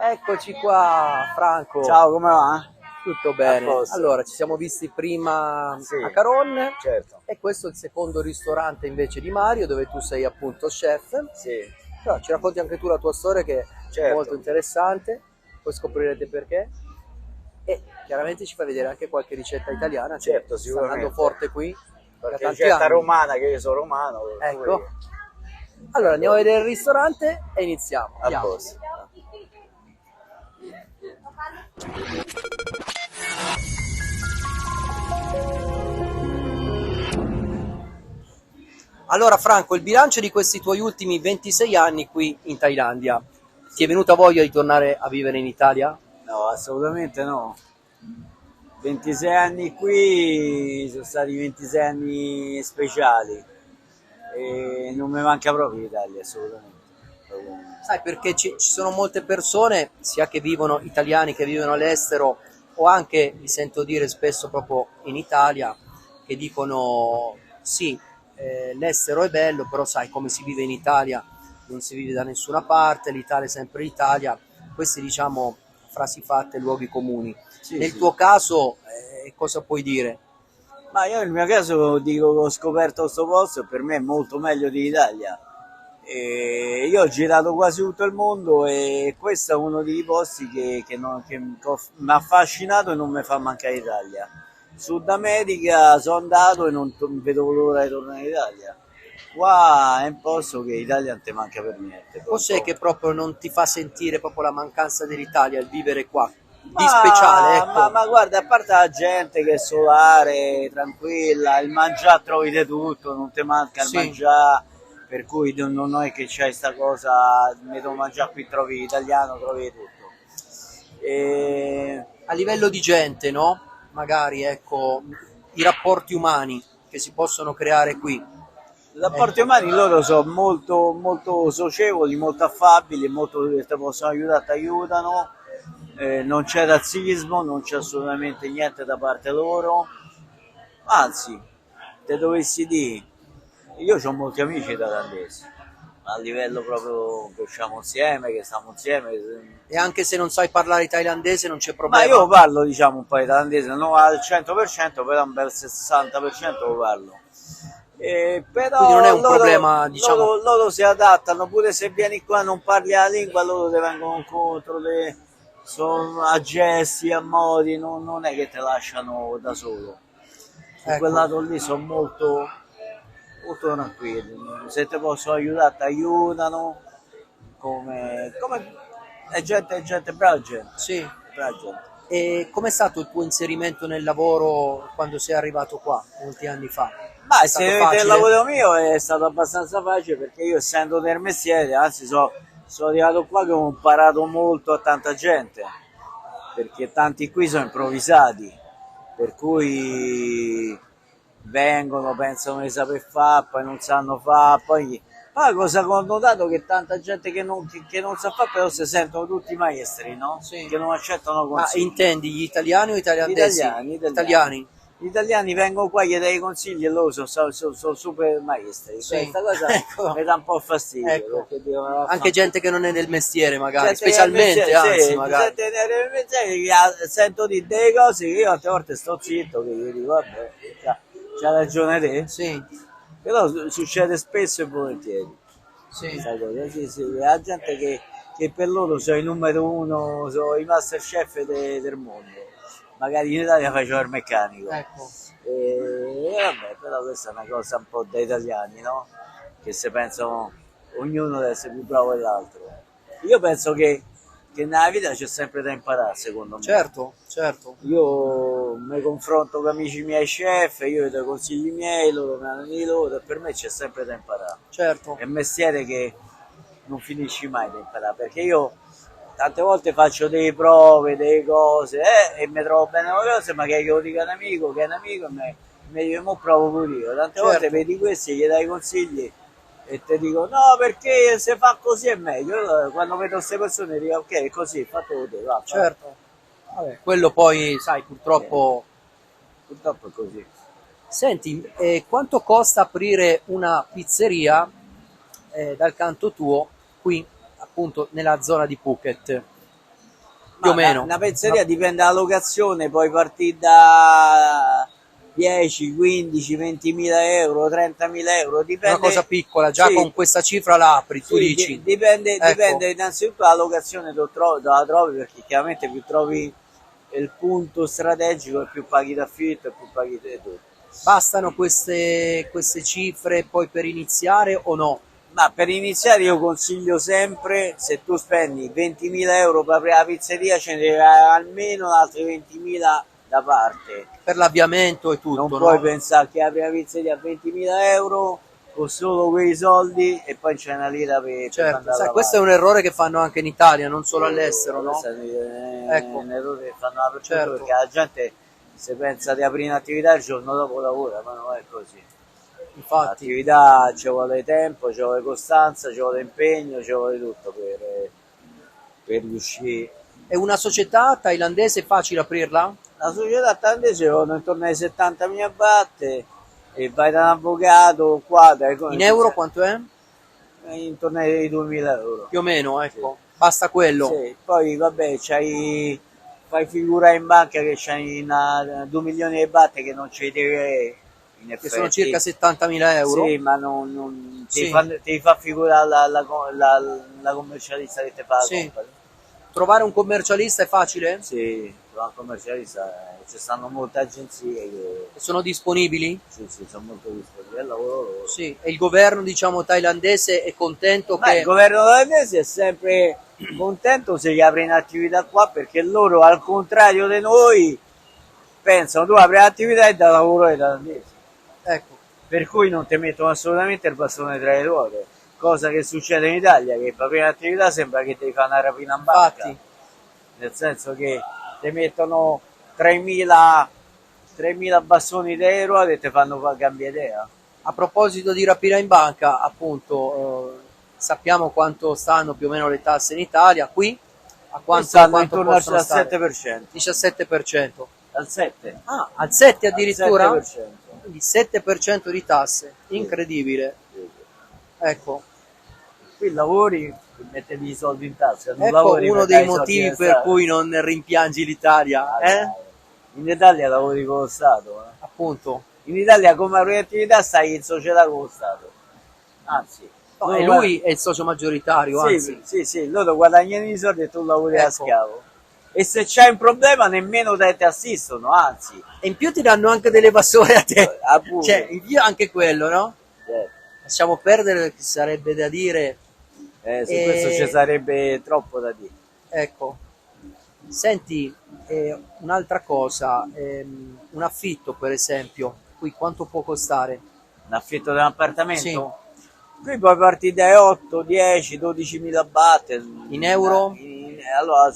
Eccoci qua, Franco. Ciao, come va? Tutto bene. posto. Allora, ci siamo visti prima Sì, a Caronne certo. e questo è il secondo ristorante invece di Mario, dove tu sei appunto chef. Sì, Però ci racconti anche tu la tua storia che è certo. molto interessante, poi scoprirete perché. E chiaramente ci fai vedere anche qualche ricetta italiana che Certo, sta andando sicuramente. forte qui da Qualche tanti ricetta anni. romana, che io sono romano. Ecco. Allora, andiamo a vedere il ristorante e iniziamo. A Andiamo. posto. Allora Franco, il bilancio di questi tuoi ultimi 26 anni qui in Thailandia, ti è venuta voglia di tornare a vivere in Italia? No, assolutamente no. 26 anni qui, sono stati 26 anni speciali e non mi manca proprio l'Italia, assolutamente. Proprio. Sai, perché ci sono molte persone, sia che vivono, italiani che vivono all'estero, o anche, mi sento dire spesso proprio in Italia, che dicono sì, l'estero è bello, però sai come si vive in Italia, non si vive da nessuna parte, l'Italia è sempre l'Italia, queste diciamo frasi fatte, luoghi comuni. Sì, Nel sì. tuo caso, cosa puoi dire? Ma io nel mio caso dico che ho scoperto questo posto e per me è molto meglio dell'Italia. E io ho girato quasi tutto il mondo e questo è uno dei posti che mi ha affascinato e non mi fa mancare l'Italia. Sud America sono andato e non vedo l'ora di tornare in Italia. Qua è un posto che l'Italia non ti manca per niente. Cos'è che Proprio. proprio non ti fa sentire proprio la mancanza dell'Italia, il vivere qua? Di speciale, ecco. Ma guarda, a parte la gente che è solare, tranquilla, il mangiare trovi di tutto, non ti manca il Sì, mangiare, per cui non è che c'è questa cosa, mi devo mangiare qui, trovi italiano, trovi di tutto. E... a livello di gente, no? Magari, ecco, i rapporti umani che si possono creare qui. I rapporti umani loro sono molto, molto socievoli, molto affabili, molto che ti possono aiutare, ti aiutano, non c'è razzismo, non c'è assolutamente niente da parte loro, anzi, te dovessi dire, io ho molti amici thailandesi, a livello proprio che usciamo insieme, che stiamo insieme. E anche se non sai parlare thailandese non c'è Ma problema. io parlo diciamo un po' di thailandese, non al 100%, però un bel 60% lo parlo. Quindi non è Però un problema, diciamo. loro si adattano, pure se vieni qua e non parli la lingua, loro ti vengono incontro, sono a gesti, a modi, non è che ti lasciano da solo. Su quel Ecco. lato lì sono molto, molto tranquilli. Se ti possono aiutare, ti aiutano. Come è gente, brava gente. Sì. Brava gente. E com'è stato il tuo inserimento nel lavoro quando sei arrivato qua, molti anni fa? Ma È se stato vedete il facile? lavoro mio è stato abbastanza facile perché io essendo del mestiere, anzi sono arrivato qua che ho imparato molto a tanta gente, perché tanti qui sono improvvisati, per cui vengono, pensano di saper fare, poi non sanno fare, poi cosa che ho notato che tanta gente che non sa fare però si sentono tutti maestri, no? Sì. Che non accettano Ma consigli. intendi gli italiani o i Gli thailandesi? italiani. Gli italiani vengono qua, gli dai consigli e loro sono super maestri. Sì. Questa cosa Ecco. mi dà un po' fastidio. Ecco. Perché dicono, Anche gente che non è del mestiere, magari, gente che specialmente, invece- anzi, sì, magari. sento di delle cose che io tante volte sto zitto, che io dico, vabbè, c'ha ragione te. Sì, Però succede spesso e volentieri. sì. Questa cosa, sì, la gente che per loro sono i numero uno, sono i master chef del mondo. Magari in Italia faceva il meccanico. Ecco. E vabbè, però questa è una cosa un po' da italiani, no? Che se pensano ognuno deve essere più bravo dell'altro. Io penso che nella vita c'è sempre da imparare, secondo me. Certo, certo. Io mi confronto con amici miei chef, io gli do i consigli miei, loro mi danno i loro, e per me c'è sempre da imparare. Certo. È un mestiere che non finisci mai di imparare, perché io tante volte faccio delle prove, delle cose, e mi trovo bene con le cose, ma che io lo dica a un amico, che è un amico, mi dico, mo provo pure io. Tante volte Certo. vedi questi, gli dai consigli e ti dico, no, perché se fa così è meglio. Allora, quando vedo queste persone dico, ok, è così, fatelo te, va. Certo. Vabbè, quello poi, sai, purtroppo. Purtroppo è così. Senti, quanto costa aprire una pizzeria dal canto tuo qui, appunto, nella zona di Phuket? più o meno. Una pizzeria dipende dalla locazione, puoi partire da 10, 15, 20.000 euro, 30.000 euro, dipende. Una cosa piccola, già Sì, con questa cifra la apri, tu sì, dici. dipende, Ecco. dipende innanzitutto dalla locazione dove la trovi, perché chiaramente più trovi il punto strategico e più paghi d'affitto e più paghi di tutto. Bastano queste cifre poi per iniziare o no? Ma per iniziare io consiglio sempre, se tu spendi 20.000 euro per aprire la pizzeria, ce ne devi avere almeno altri 20.000 da parte. Per l'avviamento e tutto, Non puoi no? pensare che apri la pizzeria a 20.000 euro con solo quei soldi e poi c'è una lira per Certo, mandare sai, alla questo è un errore che fanno anche in Italia, non solo all'estero, no? Questo è Ecco, un errore che fanno dappertutto, certo. perché la gente se pensa di aprire un'attività il giorno dopo lavora, ma non è così. Infatti, L'attività ci vuole tempo, ci vuole costanza, ci vuole impegno, ci vuole tutto per riuscire. è una società thailandese facile aprirla? La società thailandese vanno intorno ai 70.000 baht e vai da un avvocato qua In euro quanto è? intorno ai 2.000 euro. Più o meno, ecco, basta quello. Sì, poi vabbè, fai figura in banca che c'hai 2 milioni di baht che non ci devi in Che effetti. sono circa 70.000 euro. Sì, ma non Sì. ti fa figurare la commercialista che ti fa la Sì. company. Trovare un commercialista è facile? Sì, la commercialista, ci stanno molte agenzie che Sono disponibili? sì, sono molto disponibili al lavoro loro. Sì, e il governo, diciamo, thailandese è contento Ma che... il governo thailandese è sempre contento se gli apri un'attività qua, perché loro, al contrario di noi, pensano tu apri un'attività e dà lavoro ai thailandesi. Ecco, Per cui non ti mettono assolutamente il bastone tra le ruote, cosa che succede in Italia, che per aprire un'attività sembra che devi fare una rapina in banca, infatti, nel senso che ti mettono 3.000 bastoni tra le ruote e ti fanno cambiare idea. a proposito di rapina in banca, appunto, sappiamo quanto stanno più o meno le tasse in Italia, qui a Stanno quanto intorno al possono stare? 7%, 17%. al 7%, Ah, al 7 addirittura? al 7%. Quindi 7% di tasse, incredibile. Ecco, Qui lavori per mettergli i soldi in tasca, non ecco lavori uno per dei dare i soldi motivi nel per Stato. cui non rimpiangi l'Italia, In Italia lavori con lo Stato. Appunto. In Italia come attività stai in società con lo Stato. Anzi, No, e lui è il socio maggioritario, anzi. sì, loro guadagnano i soldi e tu lavori da Ecco. schiavo. E se c'è un problema nemmeno te ti assistono, anzi. E in più ti danno anche dell'evasore a te. Appunto. Cioè, in più anche quello, no? Certo. Lasciamo perdere perché sarebbe da dire. Su questo ci sarebbe troppo da dire. Ecco. Senti, un'altra cosa, un affitto per esempio, qui quanto può costare? Un affitto di un appartamento? Sì. Qui puoi partire dai 8, 10, 12.000 baht. In euro? Allora,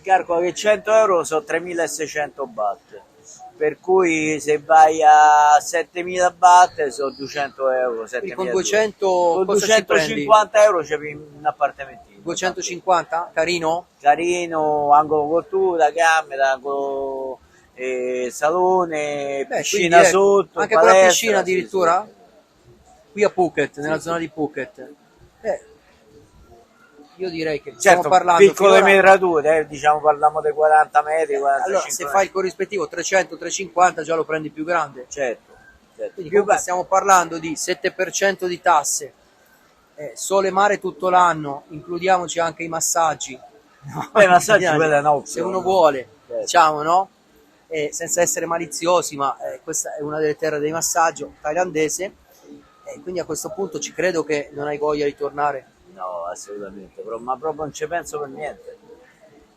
calcola che 100 euro sono 3.600 baht. Per cui se vai a 7.000 baht sono 200 euro. Quindi con 7.200. 200 Con cosa ci prendi? 250 euro c'è un appartamentino. 250? Carino? Carino, angolo cottura, camera, angolo salone, Beh, piscina quindi, ecco, sotto, anche con palestra, la piscina sì, addirittura? sì. Qui a Phuket, nella Sì, zona di Phuket. Io direi che Certo, stiamo parlando piccole finora- metrature, diciamo parliamo dei 40 metri, 45 Allora, se metri. fai il corrispettivo 300-350 già lo prendi più grande. Certo. Quindi Più comunque stiamo parlando di 7% di tasse, sole e mare tutto l'anno, includiamoci anche i massaggi. I massaggi quella è una Se opzione. uno vuole, Certo. diciamo, no? Senza essere maliziosi, ma questa è una delle terre dei massaggio thailandese, quindi a questo punto ci credo che non hai voglia di tornare. No, assolutamente, ma proprio non ci penso per niente.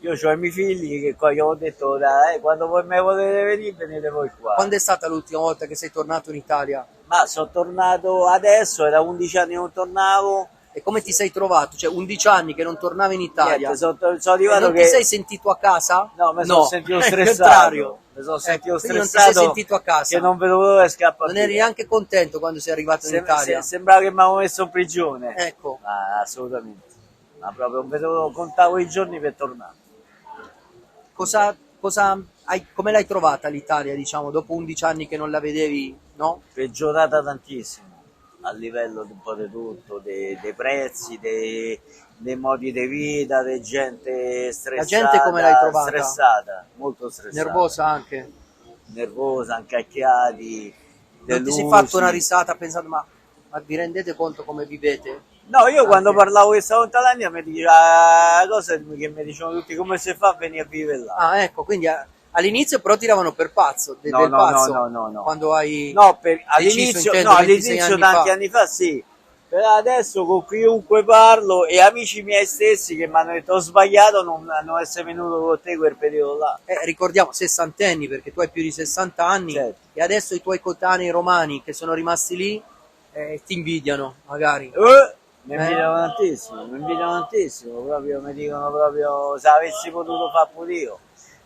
Io ho i miei figli che qua gli ho detto, dai, quando voi me volete venire, venite voi qua. Quando è stata l'ultima volta che sei tornato in Italia? Ma sono tornato adesso, era 11 anni che non tornavo. E come ti sei trovato? Cioè 11 anni che non tornavi in Italia. Niente, sono arrivato Non che... ti sei sentito a casa? No, mi sono sentito al stressato. contrario. Mi sono sentito quindi non ti stressato sei sentito a casa. che non vedevo l'ora di scappare Non eri via. neanche contento quando sei arrivato in Italia. Sembrava che mi avevo messo in prigione. Ecco, Ma assolutamente. Ma proprio non vedevo, contavo i giorni per tornare. come l'hai trovata l'Italia, diciamo, dopo 11 anni che non la vedevi, no? Peggiorata tantissimo. a livello di un po' di tutto, dei prezzi, dei modi di vita, di gente La gente come l'hai trovata? stressata, molto stressata, Nervosa anche? nervosa, incacchiati, Non ti sei fatto una delusi. risata pensando, ma vi rendete conto come vivete? No, io quando Anche. parlavo che stavo in Thailandia mi diceva la cosa che mi dicevano tutti come si fa a venire a vivere là. Ah, ecco, quindi all'inizio però ti davano per pazzo, No, del no, no, pazzo, no, no, no. quando hai No, deciso, all'inizio, intendo, no, 26 all'inizio anni tanti fa. anni fa sì, però adesso con chiunque parlo e amici miei stessi che mi hanno detto ho sbagliato non essere venuto con te quel periodo là. Ricordiamo, sessantenni, perché tu hai più di 60 anni Certo. e adesso i tuoi coetanei romani che sono rimasti lì ti invidiano, magari. Mi invidiano tantissimo, proprio mi dicono proprio se avessi potuto fare pure io.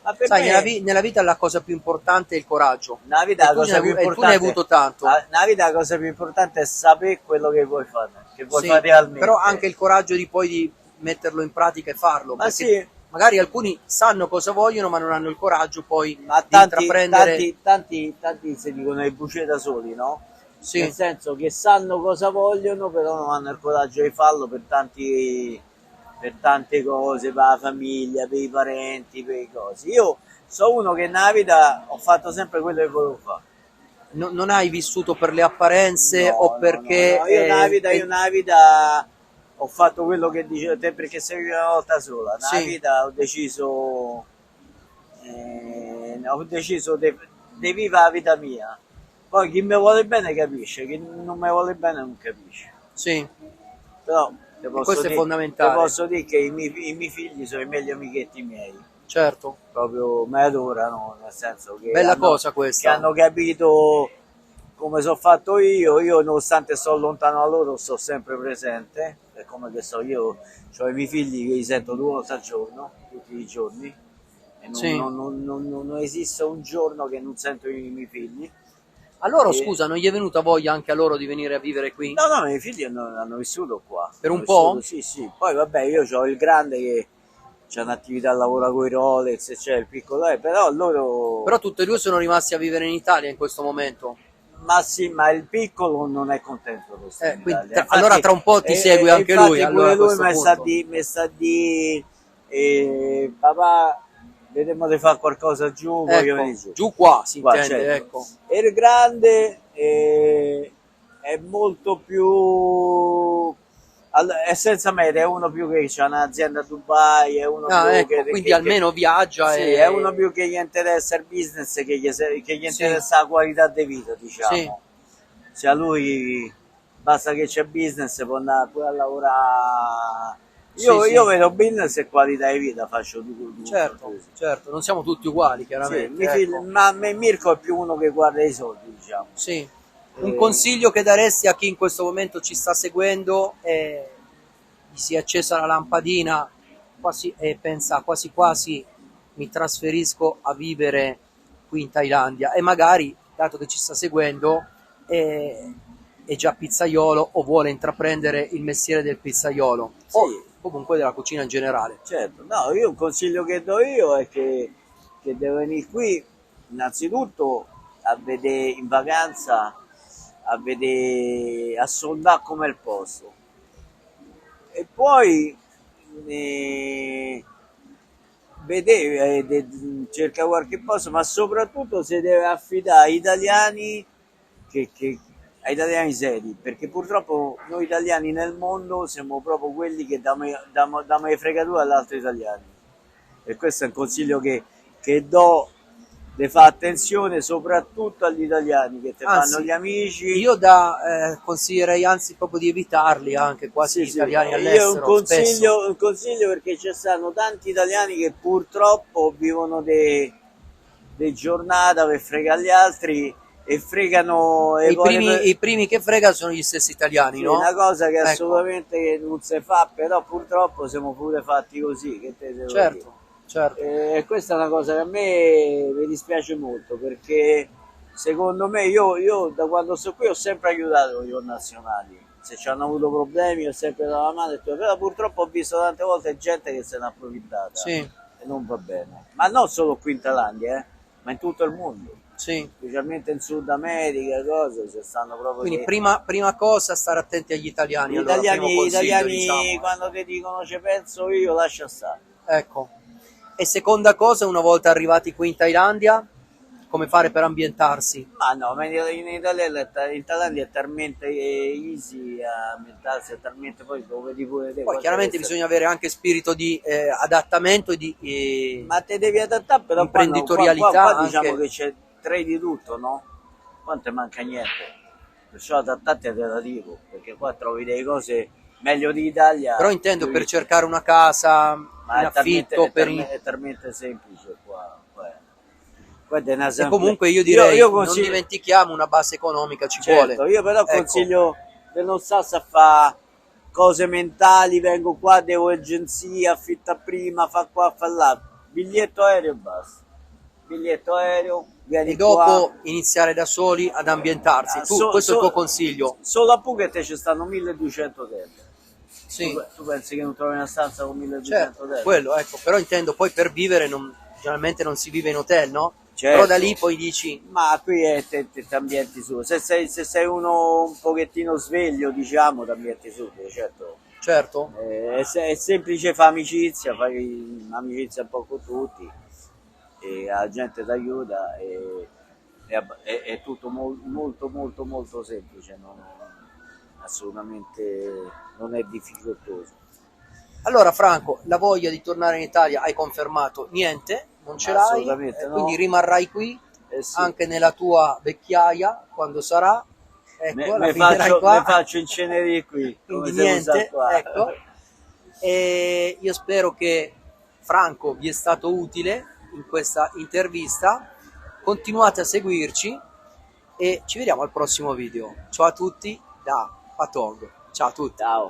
Ma per Sai, me nella vita la cosa più importante è il coraggio. nella vita E la tu cosa più e tu ne hai importante, avuto tanto. nella vita la cosa più importante è sapere quello che vuoi fare, che vuoi Sì, fare realmente. però anche il coraggio di poi di metterlo in pratica e farlo, Ma perché sì, magari alcuni sanno cosa vogliono ma non hanno il coraggio poi ma di intraprendere. tanti si dicono i bucce da soli, no? Nel Sì, senso che sanno cosa vogliono, però non hanno il coraggio di farlo per tante cose, per la famiglia, per i parenti, per i cose. Io sono uno che nella vita ho fatto sempre quello che volevo fare. non hai vissuto per le apparenze o No, no, no, perché no, io nella vita ho fatto quello che dicevo te perché sei una volta sola. Nella sì, vita ho deciso di vivere la vita mia. Poi chi mi vuole bene capisce, chi non mi vuole bene non capisce. sì, Però e questo è te fondamentale, posso dire che i miei figli sono i meglio amichetti miei. certo, Proprio mi adorano, nel senso bella cosa che questa, hanno capito come sono fatto io nonostante sto lontano da loro sto sempre presente, è come che so, io ho i miei figli che li sento 2 volte al giorno, tutti i giorni, e sì. non esiste un giorno che non sento i miei figli. A loro, E, scusa, non gli è venuta voglia anche a loro di venire a vivere qui? no, no, i miei figli hanno vissuto qua, Per hanno un vissuto, po'? sì, sì. Poi vabbè, io ho il grande che c'è un'attività, lavora con i Rolex, c'è il piccolo, però Però loro... tutti e due sono rimasti a vivere in Italia in questo momento. Ma sì, ma il piccolo non è contento di stare in Quindi, Italia. allora tra un po' ti segue anche lui, Infatti allora pure a lui questo punto. mi sta di papà, vediamo di fare qualcosa giù, voglio Ecco, venire giù. giù qua si Qua, intende, certo. ecco. E il grande è molto più... È senza meta, è uno più che ha un'azienda a Dubai, è uno Ah, più ecco, quindi almeno viaggia sì, è uno e... più che gli interessa il business, che gli Sì, interessa la qualità di vita, sì, diciamo. Se a lui basta che c'è business, può andare pure a lavorare. sì, Io sì, vedo business e qualità di vita, faccio due certo, cose. certo, non siamo tutti uguali, Sì, chiaramente, ecco. ma Mirko è più uno che guarda i soldi, diciamo. Sì. Un Eh, consiglio che daresti a chi in questo momento ci sta seguendo è gli si è accesa la lampadina quasi, e pensa quasi quasi mi trasferisco a vivere qui in Thailandia e magari, dato che ci sta seguendo, è già pizzaiolo o vuole intraprendere il mestiere del pizzaiolo o sì, comunque della cucina in generale. certo. No, io un consiglio che do io è che deve venire qui innanzitutto a vedere in vacanza, a vedere, a sondare com'è il posto. E poi vedere, cerca qualche posto, ma soprattutto si deve affidare agli italiani, ai italiani seri, perché purtroppo noi italiani nel mondo siamo proprio quelli che diamo le fregature agli altri italiani. E questo è un consiglio che do, di fare attenzione soprattutto agli italiani che ti fanno Anzi, gli amici. io consiglierei anzi proprio di evitarli anche quasi Sì, gli sì, italiani io all'estero, spesso. un consiglio perché ci stanno tanti italiani che purtroppo vivono di giornata per fregare gli altri e fregano E e poi i primi che frega sono gli stessi italiani, sì, è no? una cosa che Ecco, assolutamente non si fa, però purtroppo siamo pure fatti così, che te devo dire. certo, certo. E questa è una cosa che a me mi dispiace molto perché secondo me io da quando sto qui ho sempre aiutato i connazionali. Se ci hanno avuto problemi ho sempre dato la mano e tutto, però purtroppo ho visto tante volte gente che se n'è approfittata Sì, e non va bene. Ma non solo qui in Thailandia, ma in tutto il mondo. Sì. specialmente in Sud America, cose, ci stanno proprio Quindi che... prima cosa stare attenti agli italiani, Gli allora, primo italiani, consiglio, diciamo. quando ti dicono ci penso io, lascia stare. Ecco. E seconda cosa, una volta arrivati qui in Thailandia, come fare per ambientarsi? Ma no, ma in Thailandia è talmente easy a ambientarsi, è talmente poi lo vedi pure te. Poi chiaramente bisogna avere anche spirito di adattamento e di Ma te devi adattare, però qua, no, qua diciamo anche. che c'è tre di tutto, no? Qua non ti manca niente, perciò adattati ad adativo, perché qua trovi delle cose meglio di Italia. Però intendo per cercare una casa Ma in affitto è talmente semplice qua. Qua e comunque io direi io non dimentichiamo una base economica ci certo, vuole. io però Ecco. consiglio che non sta a fare cose mentali, vengo qua, devo agenzia, affitta prima, fa qua, fa là, biglietto aereo e basta. Biglietto aereo, vieni E dopo qua. iniziare da soli ad ambientarsi. Questo è il tuo consiglio. Solo a Phuket ci stanno 1200 tende. Sì. Tu pensi che non trovi una stanza con 1200 Certo, tende? quello, ecco, però intendo poi per vivere generalmente non si vive in hotel, no? Certo. Però da lì poi dici, ma qui ti ambienti su, se sei uno un pochettino sveglio, diciamo, ti ambienti su, certo. certo, È semplice fare amicizia, fai amicizia un po' con tutti, e la gente ti aiuta, è tutto molto molto molto semplice, assolutamente non è difficoltoso. allora Franco, la voglia di tornare in Italia hai confermato niente, non ce l'hai, Assolutamente no. quindi rimarrai qui Sì. anche nella tua vecchiaia quando sarà, ecco, Me qua. faccio incenerire qui, come Quindi si usa niente, qua. ecco. E io spero che Franco vi è stato utile in questa intervista, continuate a seguirci e ci vediamo al prossimo video. Ciao a tutti da Patong, ciao a tutti. Ciao.